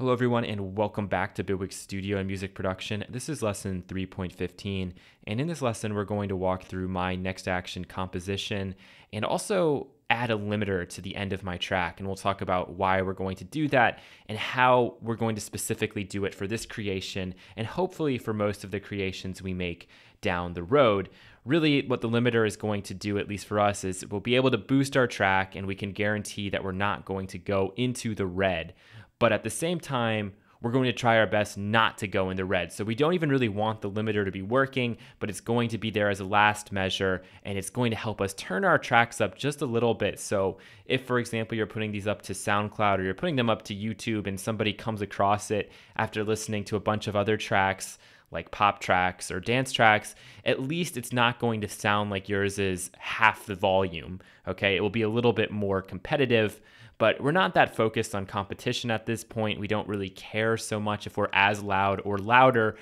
Hello everyone and welcome back to Bitwig Studio and Music Production. This is lesson 3.15, and in this lesson we're going to walk through my next action composition and also add a limiter to the end of my track, and we'll talk about why we're going to do that and how we're going to specifically do it for this creation and hopefully for most of the creations we make down the road. Really what the limiter is going to do, at least for us, is we'll be able to boost our track and we can guarantee that we're not going to go into the red. But at the same time, we're going to try our best not to go in the red. So we don't even really want the limiter to be working, but it's going to be there as a last measure, and it's going to help us turn our tracks up just a little bit. So if, for example, you're putting these up to Soundcloud or you're putting them up to YouTube and somebody comes across it after listening to a bunch of other tracks, like pop tracks or dance tracks, at least it's not going to sound like yours is half the volume, okay? It will be a little bit more competitive, but we're not that focused on competition at this point. We don't really care so much if we're as loud or louder.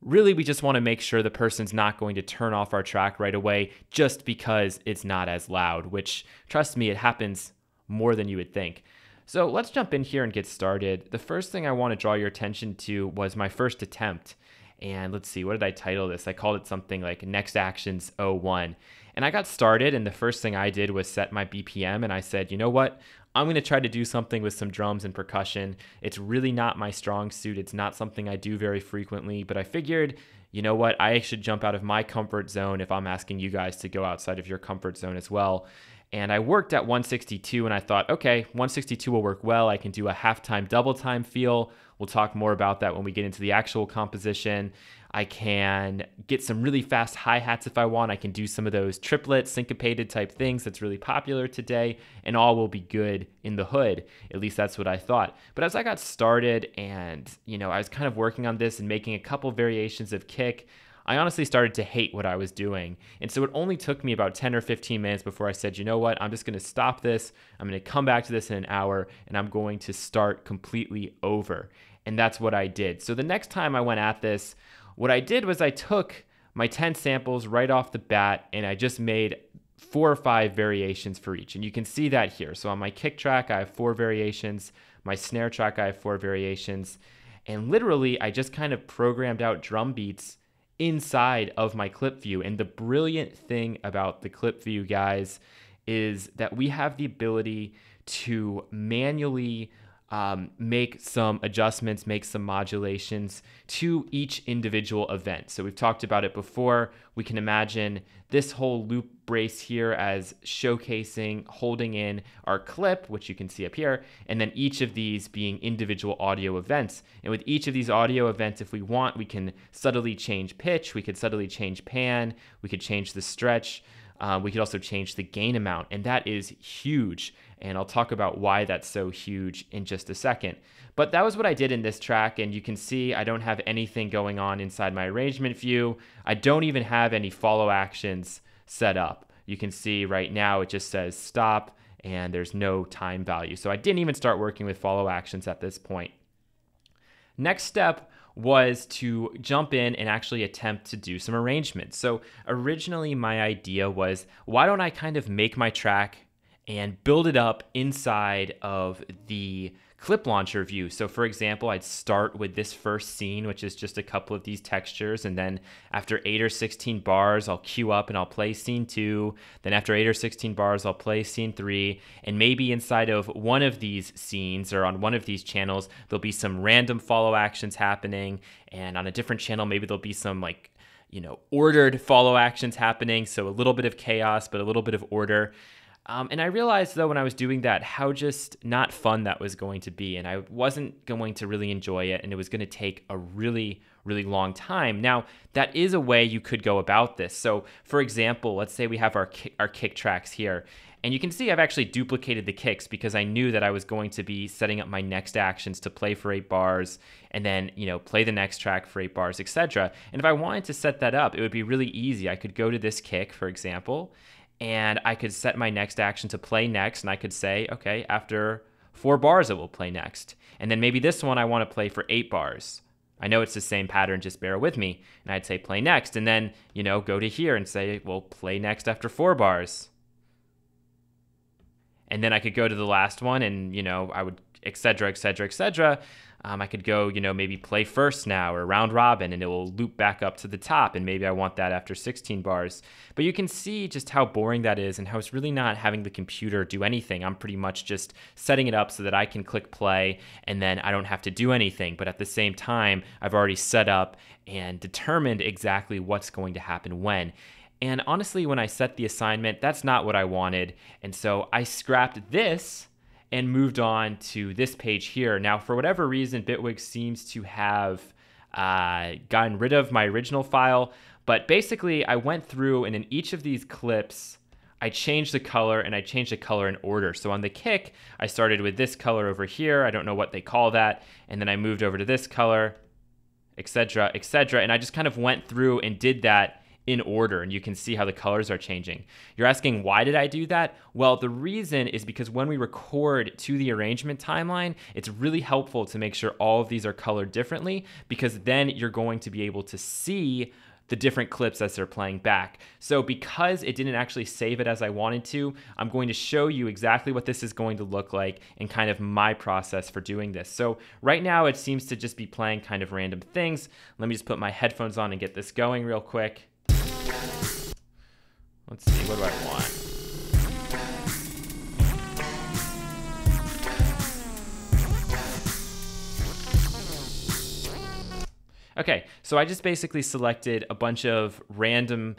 Really, we just want to make sure the person's not going to turn off our track right away just because it's not as loud, which, trust me, it happens more than you would think. So let's jump in here and get started. The first thing I want to draw your attention to was my first attempt. And let's see, what did I title this? I called it something like Next Actions 01. And I got started, and the first thing I did was set my BPM, and I said, you know what? I'm going to try to do something with some drums and percussion. It's really not my strong suit. It's not something I do very frequently, but I figured, you know what? I should jump out of my comfort zone if I'm asking you guys to go outside of your comfort zone as well. And I worked at 162, and I thought, okay, 162 will work well. I can do a halftime, double time feel. We'll talk more about that when we get into the actual composition. I can get some really fast hi-hats if I want. I can do some of those triplet, syncopated type things that's really popular today, and all will be good in the hood. At least that's what I thought. But as I got started and, I was kind of working on this and making a couple variations of kick, I honestly started to hate what I was doing. And so it only took me about 10 or 15 minutes before I said, you know what, I'm just going to stop this. I'm going to come back to this in an hour, and I'm going to start completely over. And that's what I did. So the next time I went at this, what I did was I took my 10 samples right off the bat, and I just made 4 or 5 variations for each. And you can see that here. So on my kick track, I have 4 variations. My snare track, I have 4 variations. And literally, I just kind of programmed out drum beats inside of my clip view. And the brilliant thing about the clip view, guys, is that we have the ability to manually make some adjustments, make some modulations to each individual event. So we've talked about it before. We can imagine this whole loop brace here as showcasing, holding in our clip, which you can see up here, and then each of these being individual audio events. And with each of these audio events, if we want, we can subtly change pitch, we could subtly change pan, we could change the stretch, we could also change the gain amount, and that is huge. And I'll talk about why that's so huge in just a second. But that was what I did in this track, and you can see I don't have anything going on inside my arrangement view. I don't even have any follow actions set up. You can see right now it just says stop, and there's no time value. So I didn't even start working with follow actions at this point. Next step was to jump in and actually attempt to do some arrangements. So originally my idea was, why don't I kind of make my track and build it up inside of the clip launcher view. So for example, I'd start with this first scene, which is just a couple of these textures, and then after 8 or 16 bars, I'll cue up and I'll play scene 2. Then after 8 or 16 bars, I'll play scene 3, and maybe inside of one of these scenes or on one of these channels, there'll be some random follow actions happening, and on a different channel, maybe there'll be some ordered follow actions happening, so a little bit of chaos, but a little bit of order. And I realized, though, when I was doing that, how just not fun that was going to be. And I wasn't going to really enjoy it. And it was going to take a really, really long time. Now, that is a way you could go about this. So, for example, let's say we have our kick tracks here. And you can see I've actually duplicated the kicks because I knew that I was going to be setting up my next actions to play for 8 bars and then, play the next track for 8 bars, etc. And if I wanted to set that up, it would be really easy. I could go to this kick, for example, and I could set my next action to play next, and I could say, okay, after 4 bars, it will play next. And then maybe this one I want to play for 8 bars. I know it's the same pattern, just bear with me. And I'd say play next, and then, go to here and say, well, play next after 4 bars. And then I could go to the last one, and, I would, et cetera, et cetera, et cetera. I could go, maybe play first now or round robin, and it will loop back up to the top. And maybe I want that after 16 bars. But you can see just how boring that is and how it's really not having the computer do anything. I'm pretty much just setting it up so that I can click play and then I don't have to do anything. But at the same time, I've already set up and determined exactly what's going to happen when. And honestly, when I set the assignment, that's not what I wanted. And so I scrapped this and moved on to this page here. Now, for whatever reason, Bitwig seems to have gotten rid of my original file. But basically, I went through and in each of these clips, I changed the color and I changed the color in order. So on the kick, I started with this color over here. I don't know what they call that. And then I moved over to this color, etc., etc. And I just kind of went through and did that in order, and you can see how the colors are changing. You're asking, why did I do that? Well, the reason is because when we record to the arrangement timeline, it's really helpful to make sure all of these are colored differently, because then you're going to be able to see the different clips as they're playing back. So because it didn't actually save it as I wanted to, I'm going to show you exactly what this is going to look like and kind of my process for doing this. So right now it seems to just be playing kind of random things. Let me just put my headphones on and get this going real quick. Let's see, what do I want? Okay, so I just basically selected a bunch of random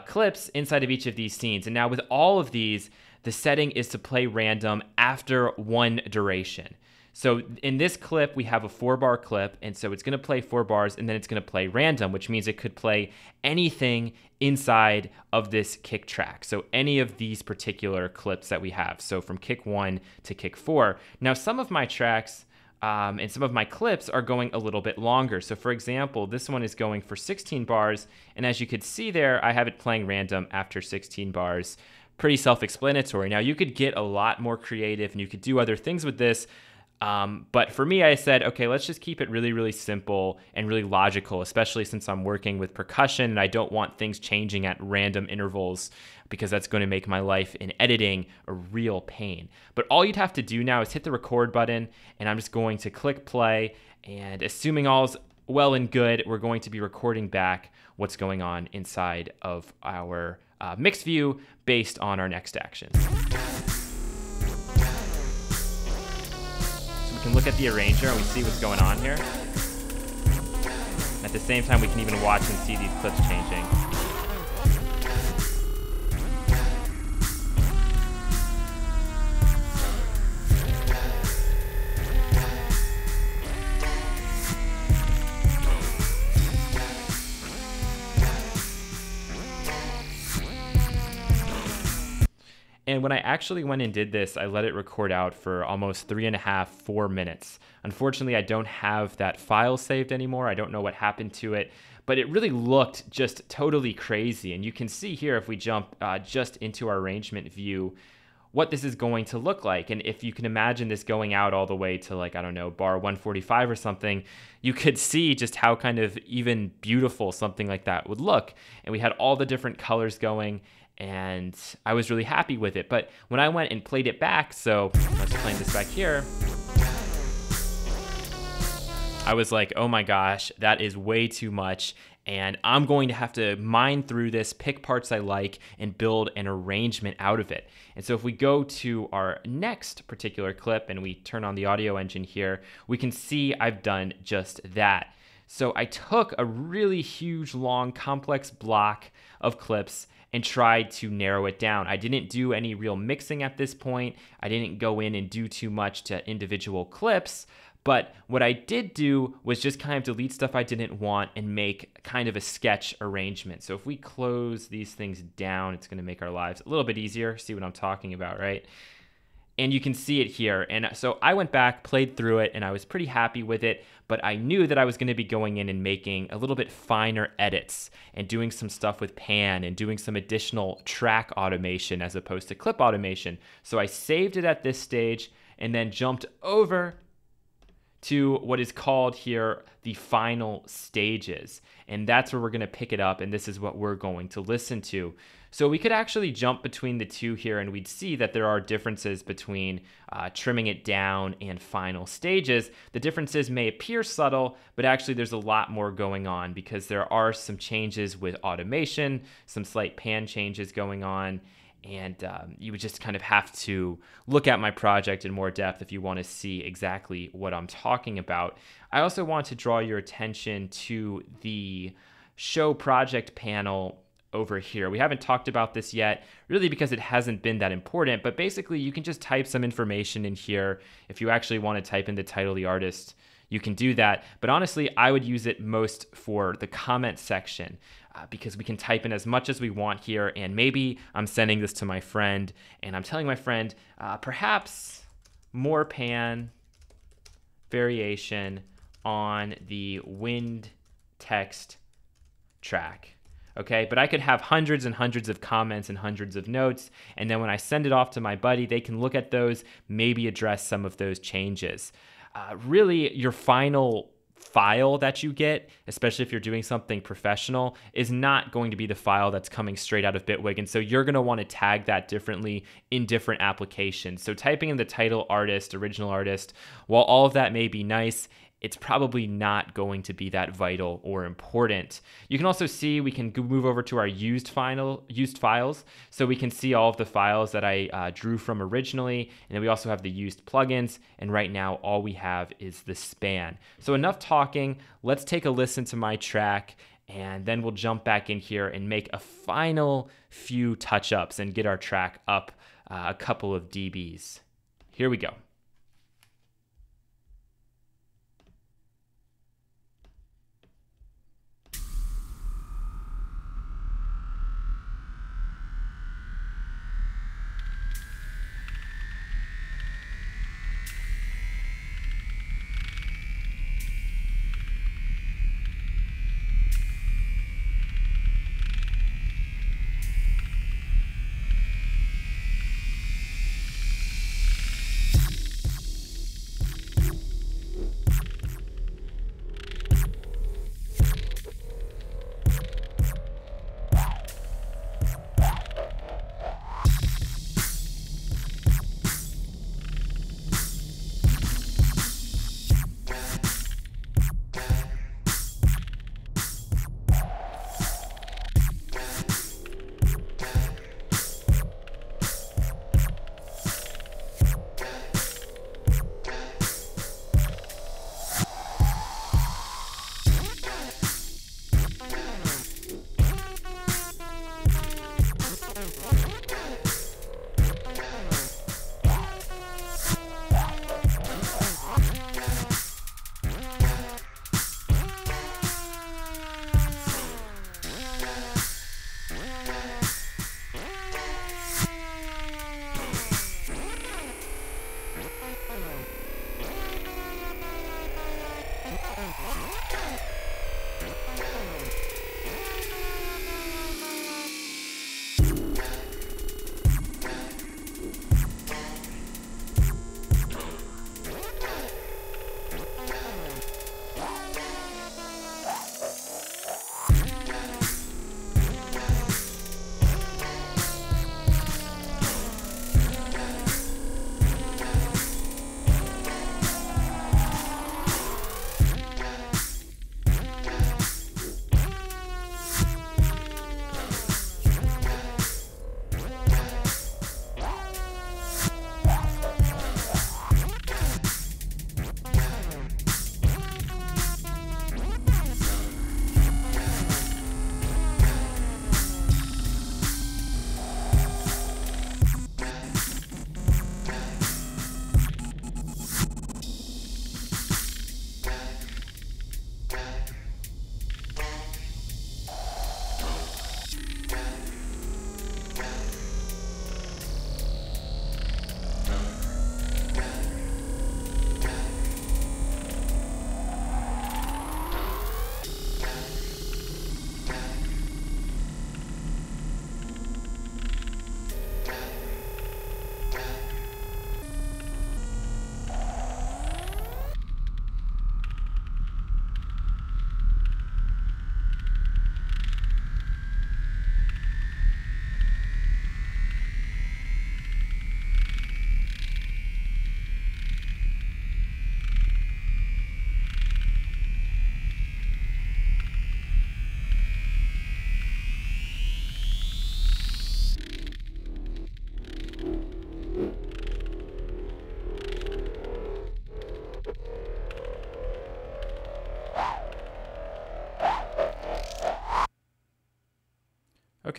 clips inside of each of these scenes. And now with all of these, the setting is to play random after one duration. So in this clip, we have a 4-bar clip, and so it's going to play 4 bars, and then it's going to play random, which means it could play anything inside of this kick track. So any of these particular clips that we have. So from kick 1 to kick 4. Now, some of my tracks and some of my clips are going a little bit longer. So for example, this one is going for 16 bars, and as you could see there, I have it playing random after 16 bars. Pretty self-explanatory. Now, you could get a lot more creative, and you could do other things with this. But for me, I said, okay, let's just keep it really, really simple and really logical, especially since I'm working with percussion and I don't want things changing at random intervals because that's going to make my life in editing a real pain. But all you'd have to do now is hit the record button, and I'm just going to click play, and assuming all's well and good, we're going to be recording back what's going on inside of our mix view based on our next action. We can look at the arranger and we see what's going on here. At the same time, we can even watch and see these clips changing. And when I actually went and did this, I let it record out for almost 3.5, 4 minutes. Unfortunately, I don't have that file saved anymore. I don't know what happened to it, but it really looked just totally crazy. And you can see here, if we jump just into our arrangement view, what this is going to look like. And if you can imagine this going out all the way to, like, I don't know, bar 145 or something, you could see just how kind of even beautiful something like that would look. And we had all the different colors going, and I was really happy with it. But when I went and played it back, so let's play this back here, I was like, oh my gosh, that is way too much. And I'm going to have to mine through this, pick parts I like, and build an arrangement out of it. And so if we go to our next particular clip and we turn on the audio engine here, we can see I've done just that. So I took a really huge, long, complex block of clips and tried to narrow it down. I didn't do any real mixing at this point. I didn't go in and do too much to individual clips. But what I did do was just kind of delete stuff I didn't want and make kind of a sketch arrangement. So if we close these things down, it's going to make our lives a little bit easier. See what I'm talking about, right? And you can see it here. And so I went back, played through it, and I was pretty happy with it. But I knew that I was going to be going in and making a little bit finer edits and doing some stuff with pan and doing some additional track automation as opposed to clip automation. So I saved it at this stage and then jumped over to what is called here the final stages. And that's where we're going to pick it up, and this is what we're going to listen to. So we could actually jump between the two here, and we'd see that there are differences between trimming it down and final stages. The differences may appear subtle, but actually there's a lot more going on because there are some changes with automation, some slight pan changes going on, and you would just kind of have to look at my project in more depth if you want to see exactly what I'm talking about. I also want to draw your attention to the show project panel over here. We haven't talked about this yet, really because it hasn't been that important, but basically you can just type some information in here. If you actually want to type in the title of the artist, you can do that. But honestly, I would use it most for the comment section because we can type in as much as we want here. And maybe I'm sending this to my friend and I'm telling my friend, perhaps more pan variation on the wind text track. Okay, but I could have hundreds and hundreds of comments and hundreds of notes, and then when I send it off to my buddy, they can look at those, maybe address some of those changes. Really, your final file that you get, especially if you're doing something professional, is not going to be the file that's coming straight out of Bitwig, and so you're going to want to tag that differently in different applications. So typing in the title, artist, original artist, while all of that may be nice, it's probably not going to be that vital or important. You can also see we can move over to our used files. So we can see all of the files that I drew from originally. And then we also have the used plugins. And right now, all we have is the span. So enough talking. Let's take a listen to my track. And then we'll jump back in here and make a final few touch-ups and get our track up a couple of dBs. Here we go.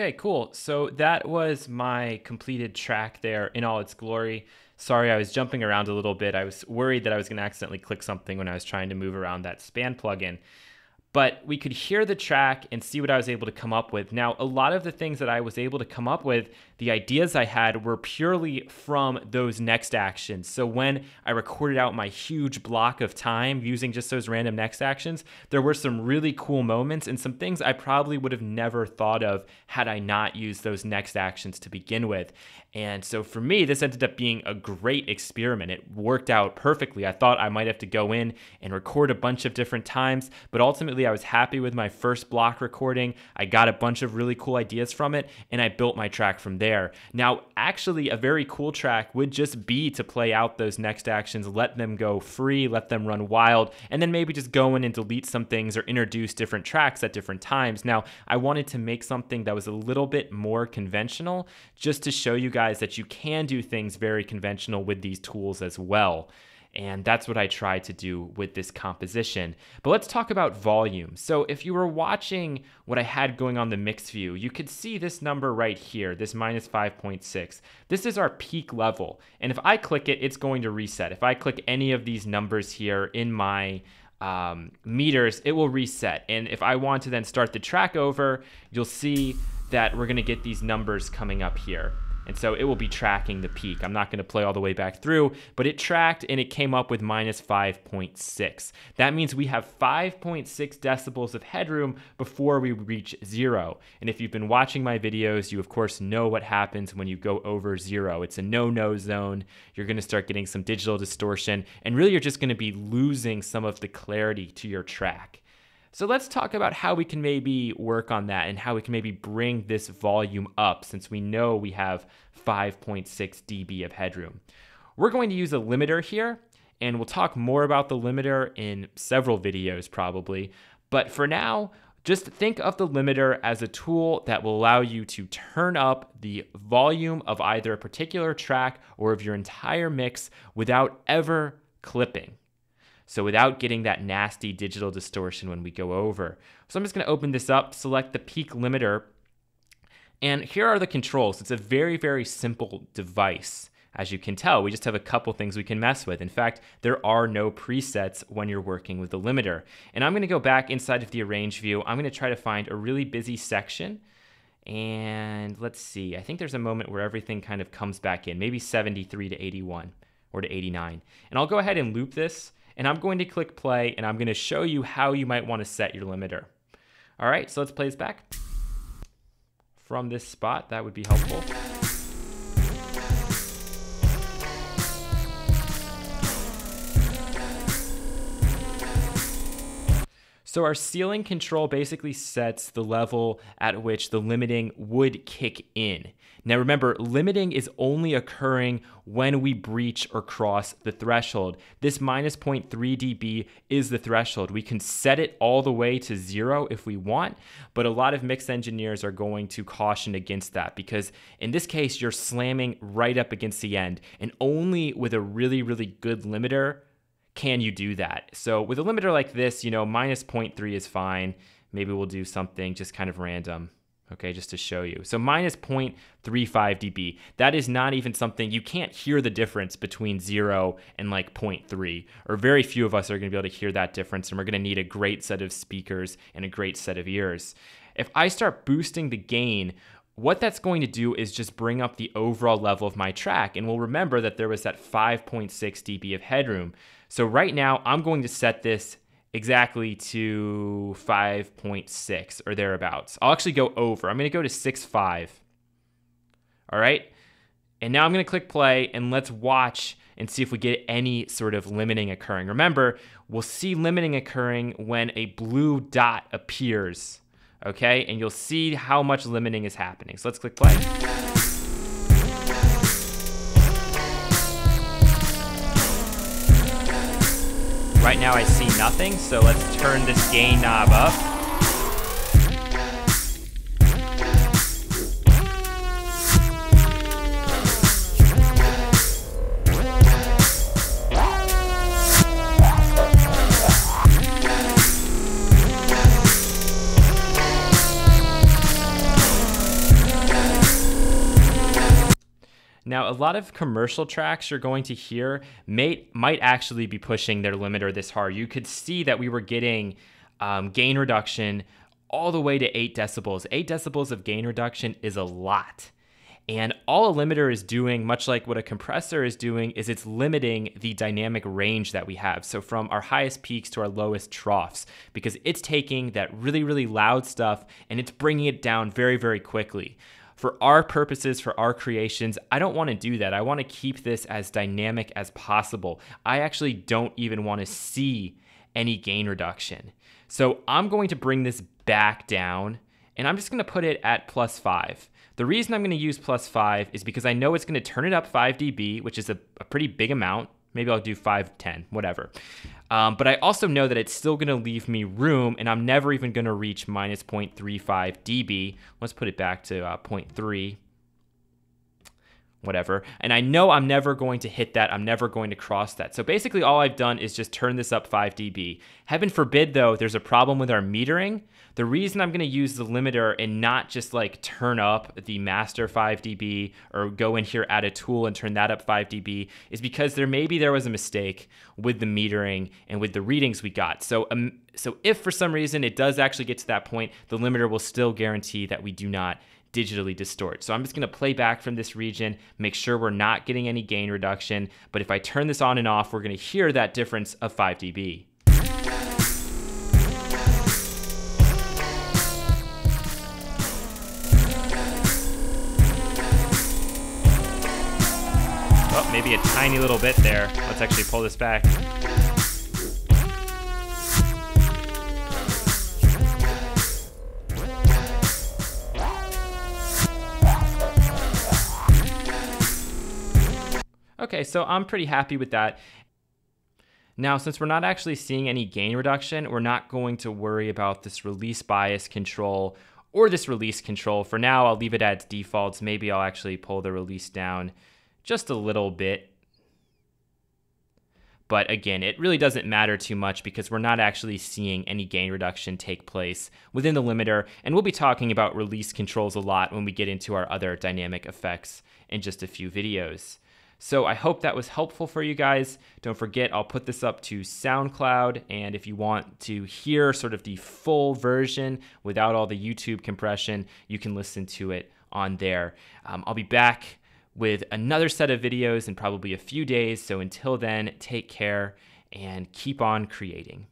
Okay, cool. So that was my completed track there in all its glory. Sorry, I was jumping around a little bit. I was worried that I was going to accidentally click something when I was trying to move around that span plugin. But we could hear the track and see what I was able to come up with. Now, a lot of the things that I was able to come up with, the ideas I had were purely from those next actions. So when I recorded out my huge block of time using just those random next actions, there were some really cool moments and some things I probably would have never thought of had I not used those next actions to begin with. And so for me, this ended up being a great experiment. It worked out perfectly. I thought I might have to go in and record a bunch of different times, but ultimately I was happy with my first block recording. I got a bunch of really cool ideas from it, and I built my track from there. Now, actually, a very cool track would just be to play out those next actions, let them go free, let them run wild, and then maybe just go in and delete some things or introduce different tracks at different times. Now, I wanted to make something that was a little bit more conventional, just to show you guys that you can do things very conventional with these tools as well. And that's what I tried to do with this composition. But let's talk about volume. So if you were watching what I had going on the mix view, you could see this number right here, this minus 5.6. This is our peak level. And if I click it, it's going to reset. If I click any of these numbers here in my meters, it will reset. And if I want to then start the track over, you'll see that we're going to get these numbers coming up here. And so it will be tracking the peak. I'm not going to play all the way back through, but it tracked and it came up with minus 5.6. That means we have 5.6 decibels of headroom before we reach 0. And if you've been watching my videos, you of course know what happens when you go over 0. It's a no-no zone. You're going to start getting some digital distortion, and really you're just going to be losing some of the clarity to your track. So let's talk about how we can maybe work on that and how we can maybe bring this volume up, since we know we have 5.6 dB of headroom. We're going to use a limiter here, and we'll talk more about the limiter in several videos probably. But for now, just think of the limiter as a tool that will allow you to turn up the volume of either a particular track or of your entire mix without ever clipping. So without getting that nasty digital distortion when we go over. So I'm just going to open this up, select the peak limiter, and here are the controls. It's a very, very simple device. As you can tell, we just have a couple things we can mess with. In fact, there are no presets when you're working with the limiter. And I'm going to go back inside of the arrange view. I'm going to try to find a really busy section. And let's see, I think there's a moment where everything kind of comes back in, maybe 73 to 81 or to 89. And I'll go ahead and loop this. And I'm going to click play, and I'm going to show you how you might want to set your limiter. All right, so let's play this back. From this spot, that would be helpful. So our ceiling control basically sets the level at which the limiting would kick in. Now remember, limiting is only occurring when we breach or cross the threshold. This minus 0.3 dB is the threshold. We can set it all the way to 0 if we want, but a lot of mix engineers are going to caution against that, because in this case, you're slamming right up against the end, and only with a really, really good limiter can you do that. So with a limiter like this, you know, minus 0.3 is fine. Maybe we'll do something just kind of random, okay, just to show you. So minus 0.35 dB. That is not even something, you can't hear the difference between 0 and like 0.3, or very few of us are going to be able to hear that difference, and we're going to need a great set of speakers and a great set of ears. If I start boosting the gain, what that's going to do is just bring up the overall level of my track, and we'll remember that there was that 5.6 dB of headroom. So right now, I'm going to set this exactly to 5.6 or thereabouts. I'll actually go over. I'm going to go to 6.5. All right? And now I'm going to click play, and let's watch and see if we get any sort of limiting occurring. Remember, we'll see limiting occurring when a blue dot appears, okay? And you'll see how much limiting is happening. So let's click play. Right now I see nothing, so let's turn this gain knob up. Now, a lot of commercial tracks you're going to hear might actually be pushing their limiter this hard. You could see that we were getting gain reduction all the way to 8 decibels. 8 decibels of gain reduction is a lot. And all a limiter is doing, much like what a compressor is doing, is it's limiting the dynamic range that we have. So from our highest peaks to our lowest troughs, because it's taking that really, really loud stuff and it's bringing it down very, very quickly. For our purposes, for our creations, I don't want to do that. I want to keep this as dynamic as possible. I actually don't even want to see any gain reduction. So I'm going to bring this back down, and I'm just going to put it at +5. The reason I'm going to use +5 is because I know it's going to turn it up 5 dB, which is a pretty big amount. Maybe I'll do 510, whatever. But I also know that it's still going to leave me room, and I'm never even going to reach -0.35 dB. Let's put it back to 0.3. Whatever. And I know I'm never going to hit that. I'm never going to cross that. So basically all I've done is just turn this up 5 dB. Heaven forbid though, there's a problem with our metering. The reason I'm going to use the limiter and not just like turn up the master 5 dB or go in here, add a tool and turn that up 5 dB is because there was a mistake with the metering and with the readings we got. So if for some reason it does actually get to that point, the limiter will still guarantee that we do not digitally distort. So I'm just going to play back from this region, make sure we're not getting any gain reduction. But if I turn this on and off, we're going to hear that difference of 5 dB. Oh, maybe a tiny little bit there. Let's actually pull this back. Okay, so I'm pretty happy with that. Now, since we're not actually seeing any gain reduction, we're not going to worry about this release bias control or this release control. For now, I'll leave it at its defaults. Maybe I'll actually pull the release down just a little bit. But again, it really doesn't matter too much because we're not actually seeing any gain reduction take place within the limiter. And we'll be talking about release controls a lot when we get into our other dynamic effects in just a few videos. So I hope that was helpful for you guys. Don't forget, I'll put this up to SoundCloud. And if you want to hear sort of the full version without all the YouTube compression, you can listen to it on there. I'll be back with another set of videos in probably a few days. So until then, take care and keep on creating.